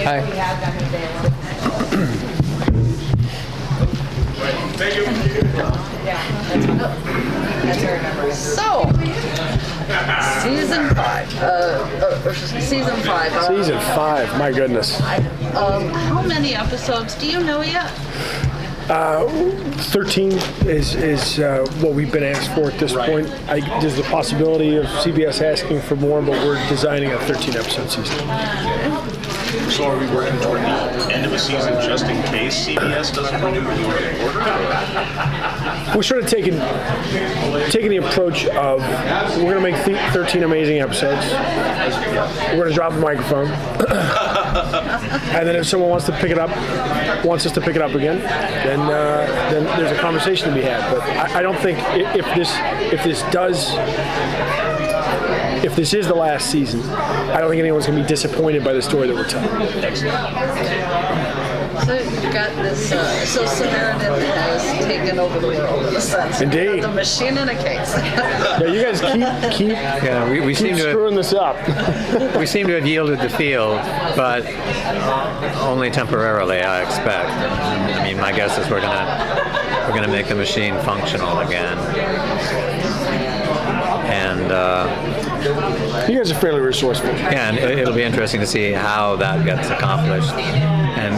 Hi. So, season 5. Season 5. Season 5, my goodness. How many episodes do you know yet? 13 is what we've been asked for at this point. There's the possibility of CBS asking for more, but we're designing a 13-episode season. So are we working toward the end of a season just in case CBS doesn't renew the order? We're sort of taking the approach of we're going to make 13 amazing episodes. We're going to drop a microphone, and then if someone wants us to pick it up again, then there's a conversation to be had. But I don't think if this is the last season, I don't think anyone's going to be disappointed by the story that we're telling. So you've got this, so Samaritan has taken over the world in a sense. Indeed. The machine in a case. Yeah, you guys keep we seem to screwing this up. we seem to have yielded the field, but only temporarily, I expect. I mean, my guess is we're gonna make the machine functional again, and. You guys are fairly resourceful. Yeah, and it'll be interesting to see how that gets accomplished, and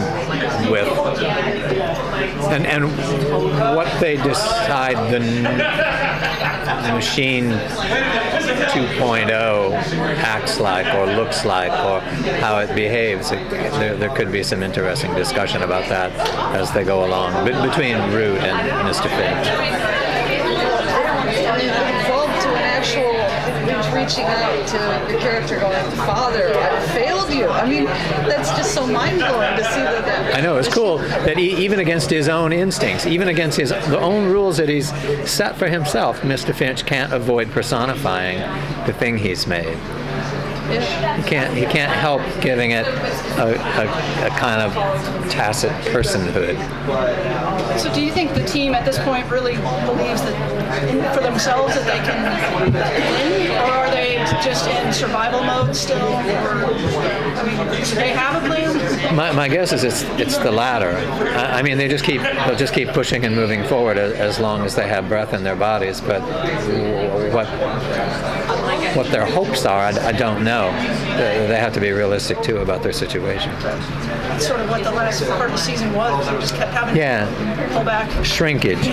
what they decide the machine 2.0 acts like or looks like or how it behaves. There could be some interesting discussion about that as they go along between Root and Mr. Finch. Reaching out to your character going, Father, I failed you. I mean, that's just so mind-blowing to see that. I know, it's cool that even against his own instincts, even against the own rules that he's set for himself, Mr. Finch can't avoid personifying the thing he's made. He can't help giving it a kind of tacit personhood. So do you think the team at this point really believes that for themselves that they can win, or are they just in survival mode still? Or, I mean, do they have a plan? My guess is it's the latter. I mean, they'll just keep pushing and moving forward as long as they have breath in their bodies. But what their hopes are, I don't know. They have to be realistic too about their situation. That's sort of what the last part of the season was. They just kept having to pull back. Shrinkage.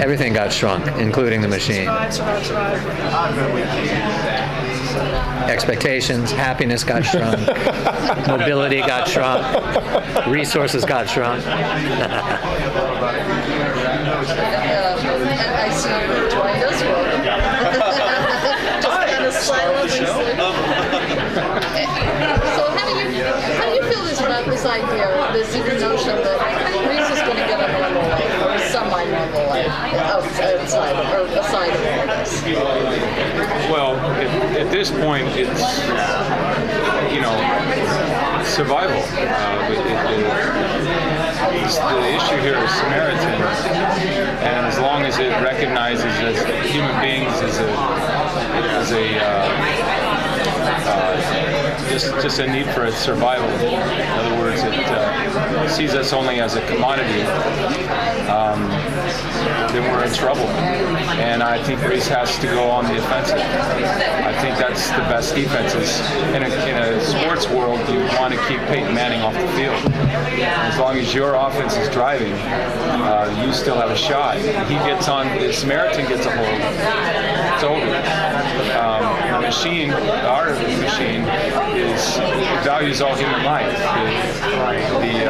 Everything got shrunk, including the machine. Survive. Expectations, happiness got shrunk, mobility got shrunk, resources got shrunk. I see you joined us. Just kind of silently. So how do you feel about this idea, this notion that Reese is going to get a normal life, or a semi-normal life, aside of all this? Well, at this point, it's, survival. The issue here is Samaritan, and as long as it recognizes as human beings just a need for its survival. In other words, it sees us only as a commodity. Then we're in trouble. And I think Reese has to go on the offensive. I think that's the best defenses. In a sports world, you want to keep Peyton Manning off the field. As long as your offense is driving, you still have a shot. Samaritan gets a hold. It's over. The machine, the art of the machine, values all human life. The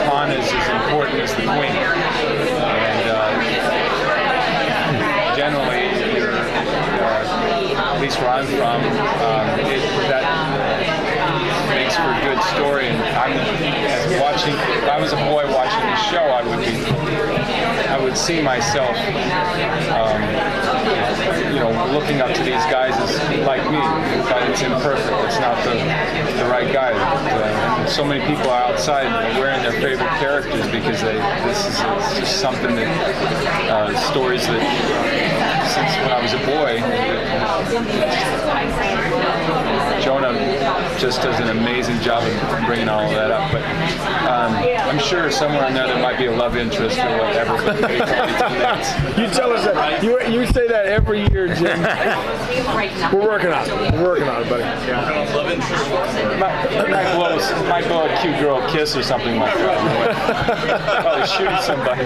pawn is as important as the queen. And generally, at least where I'm from, that makes for a good story. And if I was a boy watching the show, I would would see myself, looking up to these guys as like me, a guy that's imperfect, that's not the right guy. So many people are outside wearing their favorite characters because this is just something that stories that since when I was a boy, Jonah just does an amazing job of bringing all of that up. But I'm sure somewhere in there might be a love interest or whatever. You tell us that. You say that every year, Jim. We're working on it. We're working on it, buddy. Love interest. Might blow a cute girl a kiss or something like that. Probably shooting somebody.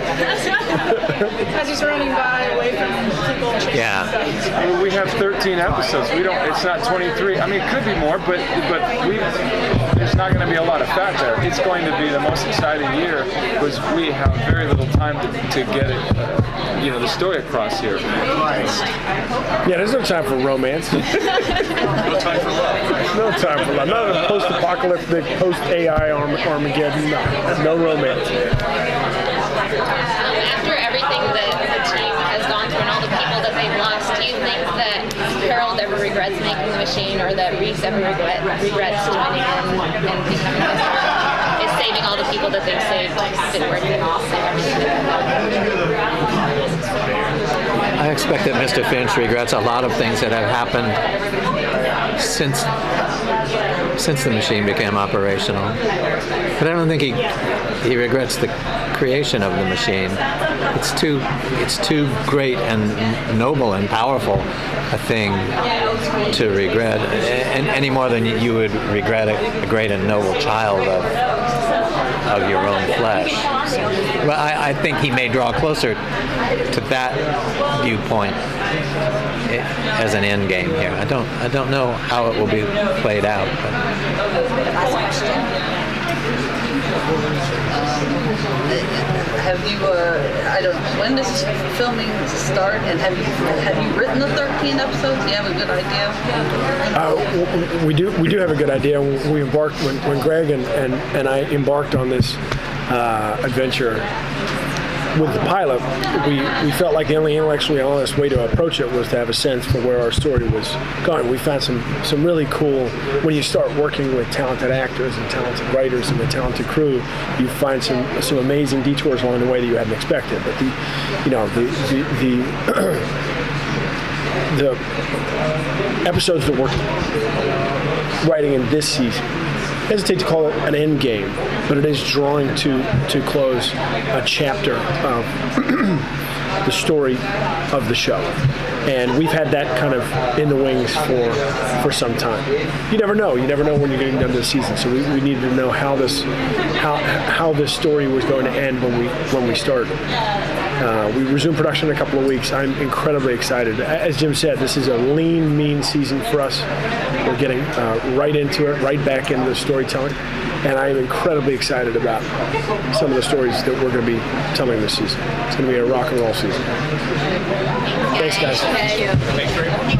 As he's running by away from people. Yeah. I mean, we have 13 episodes. It's not 23. I mean, it could be more, but there's not going to be a lot of fat there. It's going to be the most exciting year because we have very little time to get it, the story across here. Yeah, there's no time for romance. No time for love. No time for love. Not a post-apocalyptic, post-AI Armageddon. No romance. After everything that the team has gone through and all the people that they've lost, do you think that Harold ever regrets making the machine, or that Reese ever regrets joining in and becoming the star? Is saving all the people that they've saved been worth it? I expect that Mr. Finch regrets a lot of things that have happened since the machine became operational. But I don't think he regrets the creation of the machine. It's too great and noble and powerful a thing to regret, and any more than you would regret a great and noble child of your own flesh. But I think he may draw closer to that viewpoint as an end game here. I don't know how it will be played out. Last question. Have you, I don't know, when does filming start, and have you written the 13 episodes? Do you have a good idea? We do have a good idea. We embarked, when Greg and I embarked on this adventure with the pilot, we felt like the only intellectually honest way to approach it was to have a sense for where our story was going. We found some really cool, when you start working with talented actors and talented writers and a talented crew, you find some amazing detours along the way that you hadn't expected. But the episodes that we're writing in this season, I hesitate to call it an end game, but it is drawing to close a chapter of the story of the show. And we've had that kind of in the wings for some time. You never know when you're getting done to the season. So we needed to know how this story was going to end when we started. We resume production in a couple of weeks. I'm incredibly excited. As Jim said, this is a lean, mean season for us. We're getting right into it, right back into the storytelling. And I am incredibly excited about some of the stories that we're going to be telling this season. It's going to be a rock and roll season. Thanks, guys. Thank you. Thanks very much.